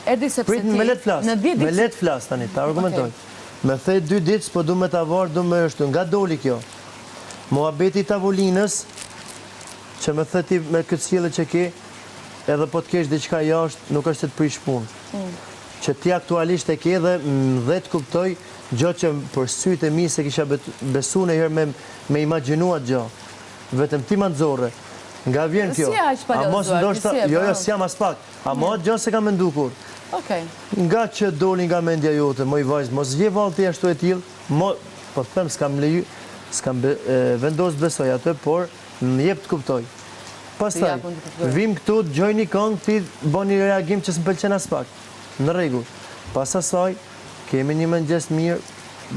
Erdi sepse Prit me let flas. Me let flas tani, ta argumentoj. Me thej 2 ditë, s'po du me ta varë, du me është nga doli kjo. Muhabeti i tavolinës, që me thej ti me këtë sjellje që ke, edhe po të kesh diçka jashtë, nuk është se të prish punë. Që ti aktualisht e ke dhe dhe të kuptoj gjë që për sytë e mi se kisha besu në herë me imaginuat gjë. Vetëm ti ma nëzore. Nga vjen kjo. Si aq pa lëzuar? Jo, s'jam as pak. A ma gjë se kam mendu kur. Nga që doli nga mendja jote, moj vajzë, mos vje valë të ashtu e tjilë, po të them, s'kam vendos besoj atë, por më jep të kuptoj. Pastaj, vim këtu, gjoj një këngë, ti bo një reagim që s'më pëlqen as pak. Në rregull. Pas asaj, kemi një mëngjes mirë,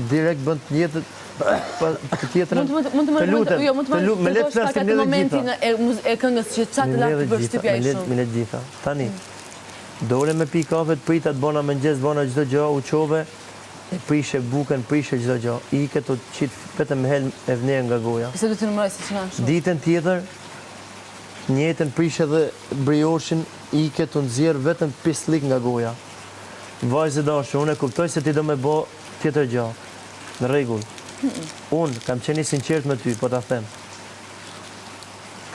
direkt bënd të jetët, këtë tjetërën, të lutem, me letë flasë të momentin e këngës që qatë të lakë të bërshtypja i shumë. Me letë gjitha. Tani, dole me pi kafe, të prita, të bona mëngjes, bona gjithë gjë, u qove, e prishe buken, prishe gjithë gjë. I këtë të qitë, vetëm me helm e vnerë nga goja. Se du të nëmëroj se që nga shumë. Ditën tjetër, njetën prishe dhe brioshin, i këtë të nëzirë vetëm pislik nga goja. Vajzë dashur, unë e kuptoj se ti do me bo tjetër gjë. Në rregull. Unë kam qenë i sinqert me ty, po ta them.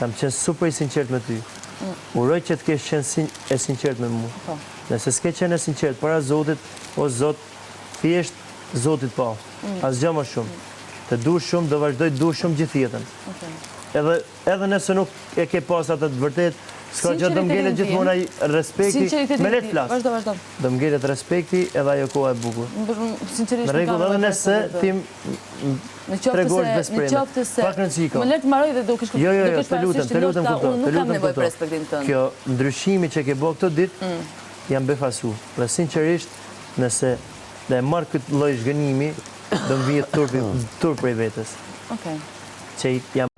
Kam qenë super i sinqert me ty. Uroj që të kesh qenë e sinqert me mu. Nëse s'ke qenë e sinqert para Zotit, o Zot, thjesht Zotit pa. Asgjë më shumë. Të du shumë, do vazhdoj të du shumë gjithë jetën. Edhe nëse nuk e ke pas atë të vërtet, s'ka që do m'gjelet gjithmona respekti, me let flas. Do m'gjelet respekti edhe ajo koha e bukur. Në rregull, edhe nëse ti tregosh bespreme. Pak rëndësi ka. Më letë maroj dhe do kësh Jo, të lutem kupto. Unë nuk kam nevoj për respektin tënë. Kjo ndryshimi që ke bo këtë ditë, jam befasu. Dhe sinqerisht, nëse dhe e marrë këtë lloj zhgënimi, do më vijet turp prej vetës. Që jam